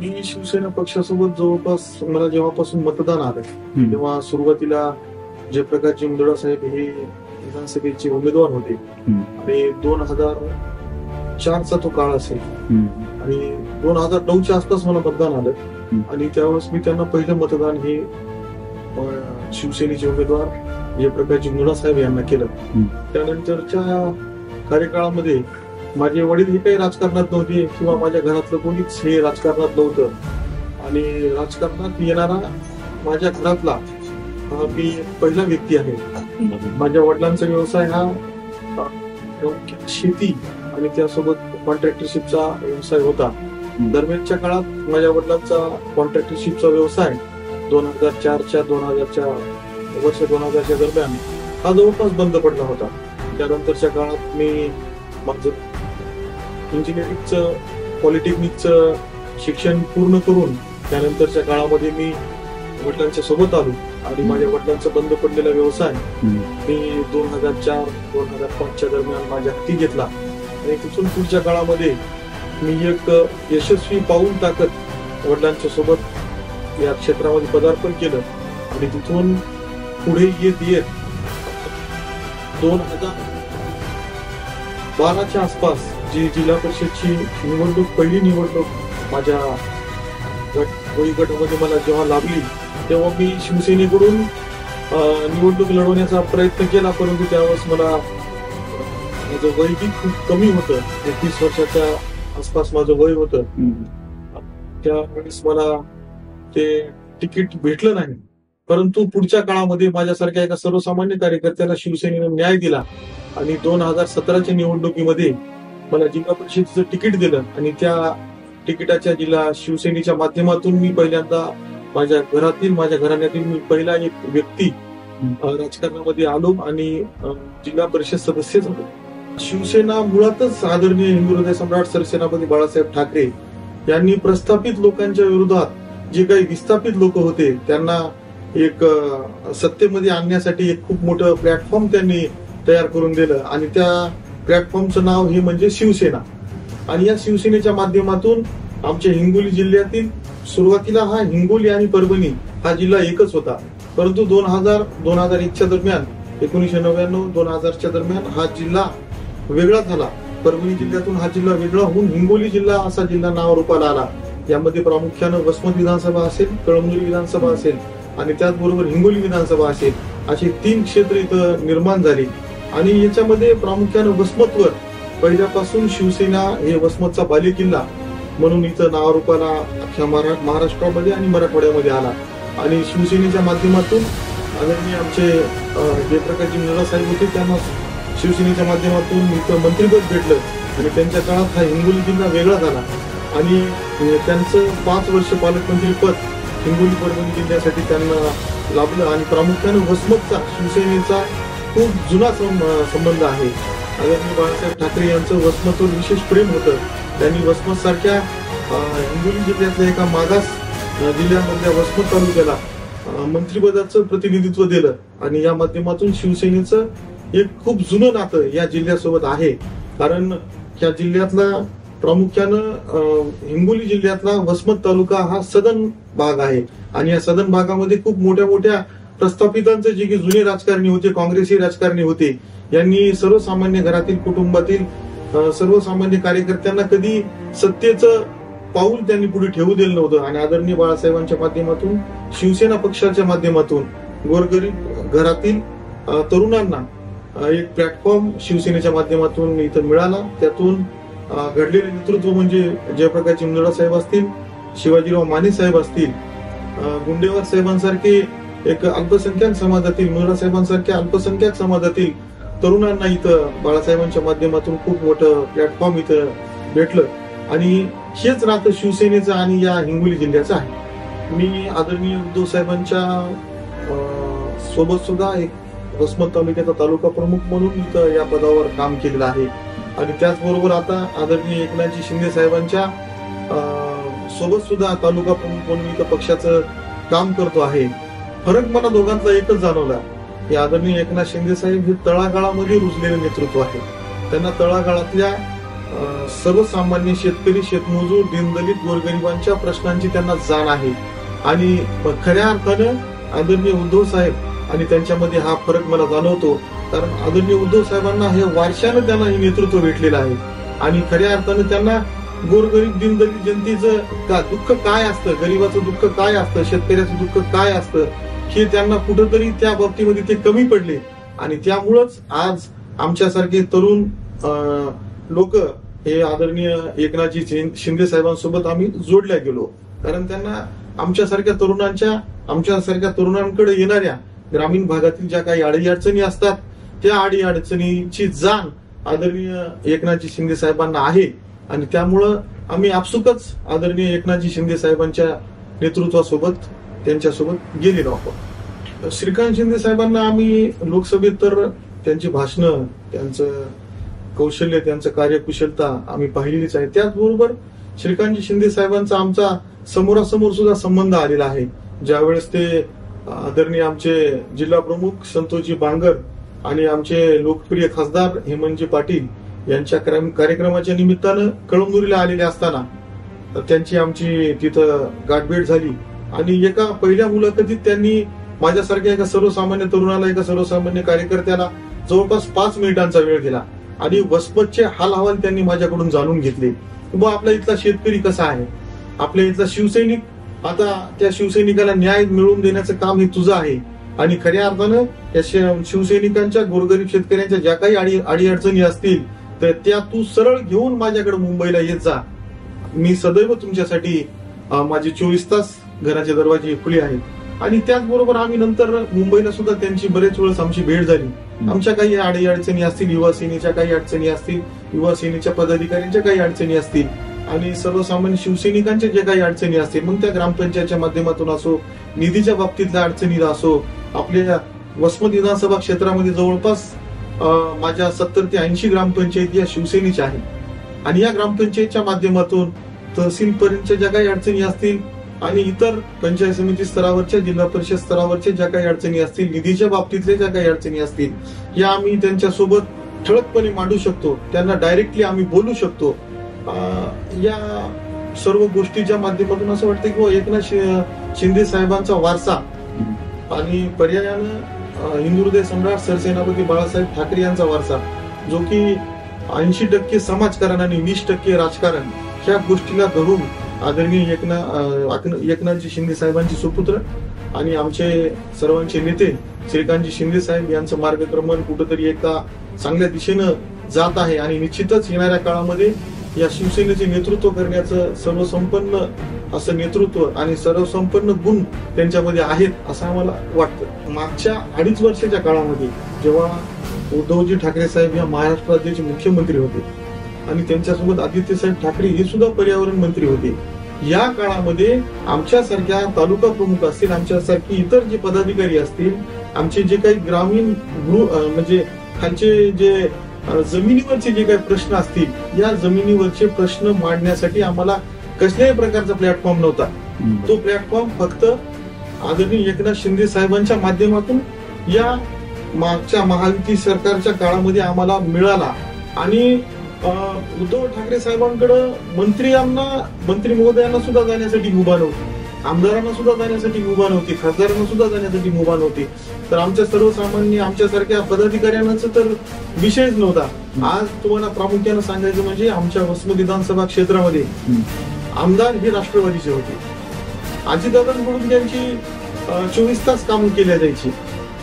मी शिवसेना पक्षासोबत जवळपास मला जेव्हापासून मतदान आलं तेव्हा सुरुवातीला जयप्रकाशजी मुंदडा साहेब हे विधानसभेचे उमेदवार होते आणि 2004चा तो काळ असेल आणि 2009च्या आसपास मला मतदान आलं आणि त्यावेळेस मी त्यांना पहिलं मतदान हे शिवसेनेचे उमेदवार जयप्रकाशजी मुंदडा साहेब यांना केलं. त्यानंतरच्या कार्यकाळामध्ये माझे वडील हे काही राजकारणात नव्हते किंवा माझ्या घरातलं कोणीच हे राजकारणात नव्हतं आणि राजकारणात येणारा माझ्या घरातला मी पहिला व्यक्ती आहे. माझ्या वडिलांचा व्यवसाय हा शेती आणि त्यासोबत कॉन्ट्रॅक्टरशिपचा व्यवसाय होता. दरम्यानच्या काळात माझ्या वडिलांचा कॉन्ट्रॅक्टरशिपचा व्यवसाय 2004च्या वर्ष 2000च्या दरम्यान हा जवळपास बंद पडला होता. त्यानंतरच्या काळात मी माझं इंजिनिअरिंगचं पॉलिटेक्निकचं शिक्षण पूर्ण करून त्यानंतरच्या काळामध्ये मी वडिलांच्या सोबत आलो आणि माझ्या वडिलांचा बंद पडलेला व्यवसाय मी 2004-2005च्या दरम्यान माझ्या हाती घेतला आणि तिथून पुढच्या काळामध्ये मी एक यशस्वी पाऊल टाकत वडिलांच्या सोबत या क्षेत्रामध्ये पदार्पण केलं आणि तिथून पुढे येत 2012च्या आसपास जी जिल्हा परिषदची निवडणूक पहिली निवडणूक माझ्या वयोगटामध्ये मला जेव्हा लाभली तेव्हा मी शिवसेनेकडून निवडणूक लढवण्याचा प्रयत्न केला, परंतु त्यावेळेस मला माझं वय खूप कमी होतं. 31 वर्षाच्या आसपास माझं वय होतं. त्यावेळेस मला ते तिकीट भेटलं नाही, परंतु पुढच्या काळामध्ये माझ्यासारख्या एका सर्वसामान्य कार्यकर्त्याला शिवसेनेने न्याय दिला आणि 2017च्या निवडणुकीमध्ये मला जिल्हा परिषदेचं तिकीट दिलं आणि त्या तिकिटाच्या जिल्हा शिवसेनेच्या माध्यमातून मी पहिल्यांदा माझ्या घराण्यातील मी पहिला एक व्यक्ती राजकारणामध्ये आलो आणि जिल्हा परिषद सदस्य झालो. शिवसेना मुळातच आदरणीय हिंदू हृदय सम्राट सरसेनापती बाळासाहेब ठाकरे यांनी प्रस्थापित लोकांच्या विरोधात जे काही विस्थापित लोक होते त्यांना एक सत्तेमध्ये आणण्यासाठी एक खूप मोठं प्लॅटफॉर्म त्यांनी तयार करून दिलं आणि त्या प्लॅटफॉर्मचं नाव हे म्हणजे शिवसेना. आणि या शिवसेनेच्या माध्यमातून आमच्या हिंगोली जिल्ह्यातील सुरुवातीला हा हिंगोली आणि परभणी हा जिल्हा एकच होता, परंतु 2001च्या दरम्यान 1999-2000च्या दरम्यान हा जिल्हा वेगळा झाला. परभणी जिल्ह्यातून हा जिल्हा वेगळा होऊन हिंगोली जिल्हा असा जिल्हा नावारूपाला आला. यामध्ये प्रामुख्यानं वसमत विधानसभा असेल, कळमनुरी विधानसभा असेल आणि त्याचबरोबर हिंगोली विधानसभा असेल अशी 3 क्षेत्र इथं निर्माण झाली आणि याच्यामध्ये प्रामुख्यानं वसमतवर पहिल्यापासून शिवसेना हे वसमतचा बालेकिल्ला म्हणून इथं नावारूपाला अख्ख्या महाराष्ट्रामध्ये आणि मराठवाड्यामध्ये आला आणि शिवसेनेच्या माध्यमातून आदरणीय आमचे जयप्रकाशजी मुंदडा साहेब होते त्यांना शिवसेनेच्या माध्यमातून इथं मंत्रिपद भेटलं आणि त्यांच्या काळात हा हिंगोली जिल्हा वेगळा झाला आणि त्यांचं 5 वर्ष पालकमंत्री पद हिंगोली परभणी जिल्ह्यासाठी त्यांना लाभलं आणि प्रामुख्यानं वसमतचा शिवसेनेचा खूप जुना संबंध आहे. आदरणीय बाळासाहेब ठाकरे यांचं वसमतवर विशेष प्रेम होतं. त्यांनी वसमत सारख्या हिंगोली जिल्ह्यातल्या एका मागास जिल्ह्यामधल्या वसमत तालुक्याला मंत्रिपदाचं प्रतिनिधित्व दिलं आणि या माध्यमातून शिवसेनेचं एक खूप जुनं नातं या जिल्ह्यासोबत आहे. कारण या जिल्ह्यातला प्रामुख्यानं हिंगोली जिल्ह्यातला वसमत तालुका हा सदन भाग आहे आणि या सदन भागामध्ये खूप मोठ्या प्रस्थापितांचे जे की जुने राजकारणी होते, काँग्रेसी राजकारणी होते, यांनी सर्वसामान्य घरातील कुटुंबातील सर्वसामान्य कार्यकर्त्यांना कधी सत्तेचं पाऊल त्यांनी पुढे ठेवू दिलं नव्हतं आणि आदरणीय बाळासाहेबांच्या माध्यमातून शिवसेना पक्षाच्या माध्यमातून गोरगरीब घरातील तरुणांना एक प्लॅटफॉर्म शिवसेनेच्या माध्यमातून इथं मिळाला. त्यातून घडलेले नेतृत्व म्हणजे जयप्रकाशजी मुंदडा साहेब असतील, शिवाजीराव माने साहेब असतील, गुंडेवार साहेबांसारखे एक अल्पसंख्याक समाजातील, मुंदडा साहेबांसारख्या अल्पसंख्याक समाजातील तरुणांना इथं बाळासाहेबांच्या माध्यमातून खूप मोठं प्लॅटफॉर्म इथं भेटलं आणि हेच नातं शिवसेनेचं आणि या हिंगोली जिल्ह्याचं आहे. मी आदरणीय उद्धव साहेबांच्या सोबत सुद्धा एक वसमत तालुक्याचा तालुका प्रमुख म्हणून इथं या पदावर काम केलेलं आहे आणि त्याचबरोबर आता आदरणीय एकनाथजी शिंदे साहेबांच्या सोबत सुद्धा तालुका प्रमुख म्हणून इथं पक्षाचं काम करतो आहे. फरक मला दोघांचा एकच जाणवला की आदरणीय एकनाथ शिंदे साहेब हे तळागाळामध्ये रुजलेले नेतृत्व आहे. त्यांना तळागाळातल्या सर्वसामान्य शेतकरी, शेतमजूर, दीनदलित, गोरगरिबांच्या प्रश्नांची त्यांना जाण आहे. आणि खऱ्या अर्थानं आदरणीय उद्धव साहेब आणि त्यांच्यामध्ये हा फरक मला जाणवतो. कारण आदरणीय उद्धव साहेबांना हे वारशानं त्यांना हे नेतृत्व भेटलेलं आहे. आणि खऱ्या अर्थानं त्यांना गोरगरीब, दीनदलित जनतेचं दुःख काय असतं, गरिबाचं दुःख काय असतं, शेतकऱ्याचं दुःख काय असतं, हे त्यांना कुठंतरी त्या बाबतीमध्ये ते कमी पडले. आणि त्यामुळंच आज आमच्यासारखे तरुण लोक हे आदरणीय एकनाथजी शिंदे साहेबांसोबत आम्ही जोडल्या गेलो. कारण त्यांना आमच्यासारख्या तरुणांकडे येणाऱ्या ग्रामीण भागातील ज्या काही अडीअडचणी असतात, त्या अडीअडचणीची जाण आदरणीय एकनाथजी शिंदे साहेबांना आहे. आणि त्यामुळं आम्ही आपसुकच आदरणीय एकनाथजी शिंदे साहेबांच्या नेतृत्वासोबत त्यांच्यासोबत गेलेलो आहोत. श्रीकांत शिंदे साहेबांना आम्ही लोकसभेत तर त्यांची भाषणं, त्यांचं कौशल्य, त्यांचं कार्यकुशलता आम्ही पाहिलेलीच आहे. त्याचबरोबर श्रीकांतजी शिंदे साहेबांचा आमचा समोरासमोर सुद्धा संबंध आलेला आहे. ज्यावेळेस ते आदरणीय आमचे जिल्हा प्रमुख संतोषजी बांगर आणि आमचे लोकप्रिय खासदार हेमंतजी पाटील यांच्या कार्यक्रमाच्या निमित्तानं कळमनुरीला आलेले असताना त्यांची आमची तिथं गाठभेट झाली. आणि एका पहिल्या मुलाखतीत त्यांनी माझ्यासारख्या एका सर्वसामान्य तरुणाला, एका सर्वसामान्य कार्यकर्त्याला जवळपास 5 मिनिटांचा वेळ दिला आणि वसमतचे हाल अहवाल त्यांनी माझ्याकडून जाणून घेतले. किंवा आपला इथला शेतकरी कसा आहे, आपल्या इथला शिवसैनिक, आता त्या शिवसैनिकाला न्याय मिळवून देण्याचं काम हे तुझं आहे. आणि खऱ्या अर्थानं त्या शिवसैनिकांच्या, गोरगरीब शेतकऱ्यांच्या ज्या काही अडीअडचणी असतील तर त्या तू सरळ घेऊन माझ्याकडे मुंबईला येत जा. मी सदैव तुमच्यासाठी, माझे 24 तास घराचे दरवाजे खुले आहेत. आणि त्याचबरोबर आम्ही नंतर मुंबईला सुद्धा त्यांची बरेच वेळेस आमची भेट झाली. आमच्या काही अडीअडचणी असतील, युवा सेनेच्या काही अडचणी असतील, युवा सेनेच्या पदाधिकाऱ्यांच्या काही अडचणी असतील आणि सर्वसामान्य शिवसैनिकांच्या जे काही अडचणी असतील, मग त्या ग्रामपंचायतच्या माध्यमातून असो, निधीच्या बाबतीतल्या अडचणीला असो. आपल्या वसमत विधानसभा क्षेत्रामध्ये जवळपास माझ्या 70 ते 80 ग्रामपंचायती या शिवसेनेच्या आहेत. आणि या ग्रामपंचायतच्या माध्यमातून तहसीलपर्यंतच्या ज्या काही अडचणी असतील आणि इतर पंचायत समिती स्तरावरच्या, जिल्हा परिषद स्तरावरच्या ज्या काही अडचणी असतील, निधीच्या बाबतीतल्या ज्या काही अडचणी असतील, या आम्ही त्यांच्यासोबत ठळकपणे मांडू शकतो. त्यांना डायरेक्टली आम्ही बोलू शकतो. या सर्व गोष्टीच्या माध्यमातून असं वाटतं की एकनाथ शिंदे साहेबांचा वारसा आणि पर्यायानं हिंदू हृदय सम्राट सरसेनापती बाळासाहेब ठाकरे यांचा वारसा, जो की 80% समाजकारण आणि 20% राजकारण, ह्या गोष्टीला धरून आदरणीय एकनाथजी शिंदे साहेबांचे सुपुत्र आणि आमचे सर्वांचे नेते श्रीकांतजी शिंदे साहेब यांचं मार्गक्रमण कुठेतरी एका चांगल्या दिशेनं जात आहे. आणि निश्चितच येणाऱ्या काळामध्ये या शिवसेनेचे नेतृत्व करण्याचं सर्वसंपन्न असं नेतृत्व आणि सर्वसंपन्न गुण त्यांच्यामध्ये आहेत असं आम्हाला वाटतं. मागच्या 2.5 वर्षाच्या काळामध्ये जेव्हा उद्धवजी ठाकरे साहेब या महाराष्ट्र राज्याचे मुख्यमंत्री होते आणि त्यांच्यासोबत आदित्य साहेब ठाकरे हे सुद्धा पर्यावरण मंत्री होते, या काळामध्ये आमच्यासारख्या तालुका प्रमुख असतील, आमच्यासारखी इतर जे पदाधिकारी असतील, आमचे जे काही ग्रामीण म्हणजे खालचे जे जमिनीवरचे जे काही प्रश्न असतील, या जमिनीवरचे प्रश्न मांडण्यासाठी आम्हाला कसल्याही प्रकारचा प्लॅटफॉर्म नव्हता. तो प्लॅटफॉर्म फक्त आदरणीय एकनाथ शिंदे साहेबांच्या माध्यमातून या मागच्या महायुती सरकारच्या काळामध्ये आम्हाला मिळाला. आणि उद्धव ठाकरे साहेबांकडे मंत्री महोदयांना सुद्धा जाण्यासाठी मुभा नव्हती, आमदारांना सुद्धा जाण्यासाठी मुभा नव्हती, खासदारांना सुद्धा जाण्यासाठी मुभा नव्हती. तर आमच्या सर्वसामान्य, आमच्यासारख्या पदाधिकाऱ्यांचा तर विषयच नव्हता. आज तुम्हाला प्रामुख्यानं सांगायचं म्हणजे आमच्या वसमत विधानसभा क्षेत्रामध्ये आमदार हे राष्ट्रवादीचे होते. अजितदादांकडून त्यांची 24 तास काम केल्या जायची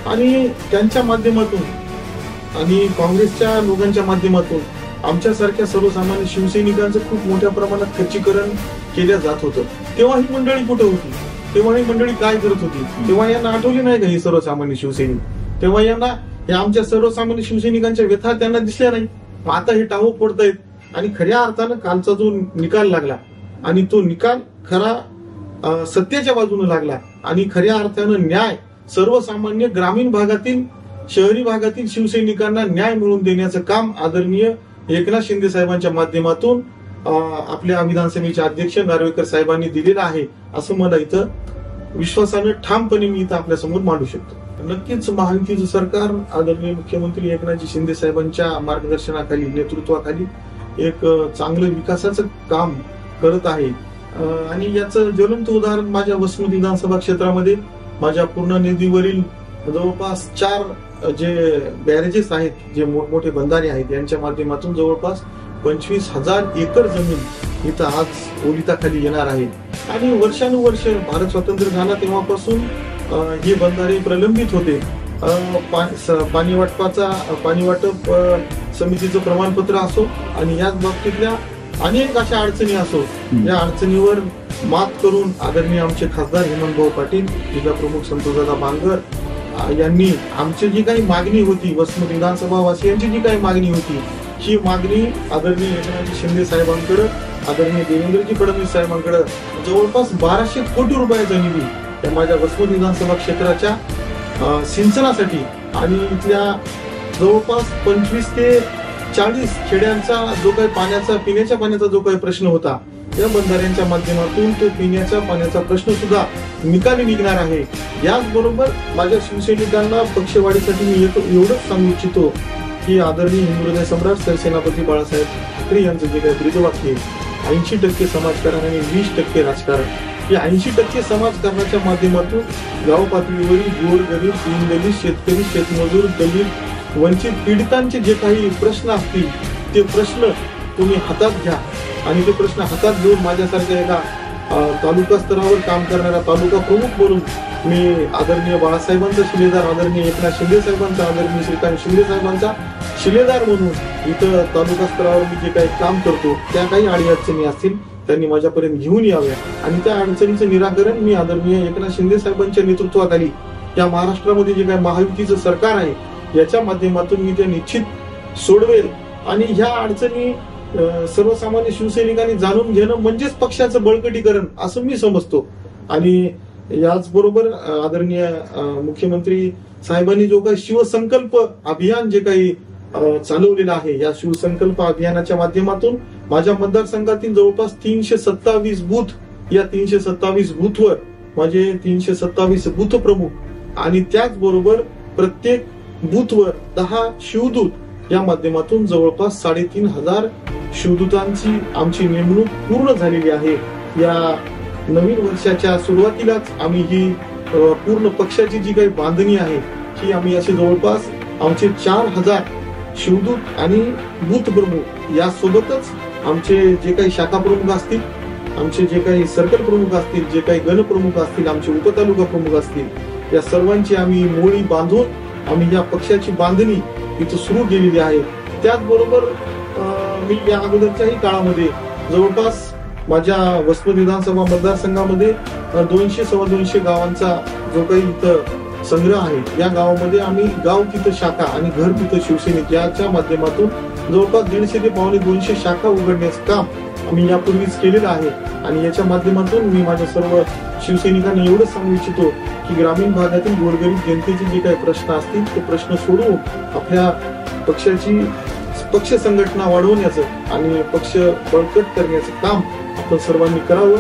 आणि त्यांच्या माध्यमातून आणि काँग्रेसच्या लोकांच्या माध्यमातून आमच्यासारख्या सर्वसामान्य शिवसैनिकांचं खूप मोठ्या प्रमाणात खच्चीकरण केल्या जात होतं. तेव्हा ही मंडळी कुठे होती, तेव्हा ही मंडळी काय करत होती, तेव्हा यांना आठवली नाही का ही सर्वसामान्य शिवसैनिक, तेव्हा यांना या आमच्या सर्वसामान्य शिवसैनिकांच्या व्यथा त्यांना दिसल्या नाही. आता हे टाहो पडतायत. आणि खऱ्या अर्थानं कालचा जो निकाल लागला आणि तो निकाल खरा सत्याच्या बाजूने लागला आणि खऱ्या अर्थानं न्याय सर्वसामान्य ग्रामीण भागातील, शहरी भागातील शिवसैनिकांना न्याय मिळवून देण्याचं काम आदरणीय एकनाथ शिंदे साहेबांच्या माध्यमातून आपल्या विधानसभेचे अध्यक्ष नार्वेकर साहेबांनी दिलेलं आहे असं मला इथं विश्वासानं ठामपणे मी इथं आपल्या समोर मांडू शकतो. नक्कीच महायुतीचं सरकार आदरणीय मुख्यमंत्री एकनाथजी शिंदे साहेबांच्या मार्गदर्शनाखाली, नेतृत्वाखाली एक चांगलं विकासाचं काम करत आहे. आणि याचं ज्वलंत उदाहरण माझ्या वसमत विधानसभा क्षेत्रामध्ये माझ्या पूर्ण नदीवरील जवळपास 4 जे बॅरेजेस आहेत, जे मोठमोठे बंधारे आहेत, यांच्या माध्यमातून जवळपास 25,000 एकर जमीन इथं आज ओलिताखाली येणार आहे. आणि वर्षानुवर्ष भारत स्वतंत्र झाला तेव्हापासून हे बंधारे प्रलंबित होते. पाणी वाटप समितीचं प्रमाणपत्र असो आणि याच बाबतीतल्या अनेक अशा अडचणी असो, या अडचणीवर मात करून आदरणीय आमचे खासदार हेमंतभाऊ पाटील, जिल्हा प्रमुख संतोषदादा बांगर यांनी आमची जी काही मागणी होती, वसमत विधानसभा वासियांची जी काही मागणी होती, ही मागणी आदरणीय एकनाथ शिंदे साहेबांकडे, आदरणीय देवेंद्रजी फडणवीस साहेबांकडे जवळपास 1200 कोटी रुपयाचा निधी त्या माझ्या वसमत विधानसभा क्षेत्राच्या सिंचनासाठी आणि इथल्या जवळपास 25 ते 40 खेड्यांचा जो काही पिण्याच्या पाण्याचा जो काही प्रश्न होता, या बंधाऱ्यांच्या माध्यमातून तो पिण्याच्या पाण्याचा प्रश्न सुद्धा निकाली निघणार आहे. याचबरोबर माझ्या शिवसैनिकांना पक्षवाढीसाठी मी एवढंच सांगू इच्छितो की आदरणीय हिंदू हृदय सम्राट सरसेनापती बाळासाहेब ठाकरे यांचं जे काही ब्रीदवाक्य 80% समाजकारण आणि 20% राजकारण, या 80% समाजकारणाच्या माध्यमातून गाव पातळीवरील गोरगरीब, दीनदलित, शेतकरी, शेतमजूर, दलित, वंचित, पीडितांचे जे काही प्रश्न असतील ते प्रश्न तुम्ही हातात घ्या आणि ते प्रश्न हातात घेऊन माझ्यासारख्या एका तालुका स्तरावर काम करणारा तालुका प्रमुख म्हणून मी आदरणीय बाळासाहेबांचा शिलेदार, आदरणीय एकनाथ शिंदे साहेबांचा, आदरणीय श्रीकांत शिंदे साहेबांचा शिलेदार म्हणून इथं तालुका स्तरावर मी जे काही काम करतो, त्या काही अडचणी असतील त्यांनी माझ्यापर्यंत घेऊन याव्या आणि त्या अडचणीचं निराकरण मी आदरणीय एकनाथ शिंदे साहेबांच्या नेतृत्वाखाली या महाराष्ट्रामध्ये जे काही महायुतीचं सरकार आहे याच्या माध्यमातून मी ते निश्चित सोडवेल. आणि ह्या अडचणी सर्वसामान्य शिवसैनिकांनी जाणून घेणं म्हणजेच पक्षाचं बळकटीकरण असं मी समजतो. आणि याचबरोबर आदरणीय मुख्यमंत्री साहेबांनी जो काही शिवसंकल्प अभियान जे काही चालवलेलं आहे, या शिवसंकल्प अभियानाच्या माध्यमातून माझ्या मतदारसंघातील जवळपास 327 बूथ, या 327 बूथवर माझे 327 बूथ प्रमुख आणि त्याचबरोबर प्रत्येक बूथवर 10 शिवदूत या माध्यमातून जवळपास 3,500 शिवदूतांची आमची नेमणूक पूर्ण झालेली आहे. या नवीन वर्षाच्या सुरुवातीलाच आम्ही ही पूर्ण पक्षाची जी काही बांधणी आहे ही आम्ही असे जवळपास आमचे 4,000 शिवदूत आणि बूथ प्रमुख, यासोबतच आमचे जे काही शाखा प्रमुख असतील, आमचे जे काही सर्कल प्रमुख असतील, जे काही गणप्रमुख असतील, आमचे उपतालुका प्रमुख असतील, या सर्वांची आम्ही मोळी बांधून आम्ही या पक्षाची बांधणी इथं सुरू केलेली आहे. त्याचबरोबर मी या अगोदरच्याही काळामध्ये जवळपास माझ्या वसमत विधानसभा मतदारसंघामध्ये 200-225 गावांचा जो काही इथं संग्रह आहे, या गावामध्ये आम्ही गाव तिथं शाखा आणि घर तिथं शिवसैनिक याच्या माध्यमातून जवळपास 150 ते 250 शाखा उघडण्याचं काम आम्ही यापूर्वीच केलेलं आहे. आणि याच्या माध्यमातून मी माझ्या सर्व शिवसैनिकांना एवढंच सांगू इच्छितो की ग्रामीण भागातील गोरगरीब जनतेचे जे काही प्रश्न असतील ते प्रश्न सोडवून आपल्या पक्षाची पक्ष संघटना वाढवण्याचं आणि पक्ष बळकट करण्याचं काम आपण सर्वांनी करावं.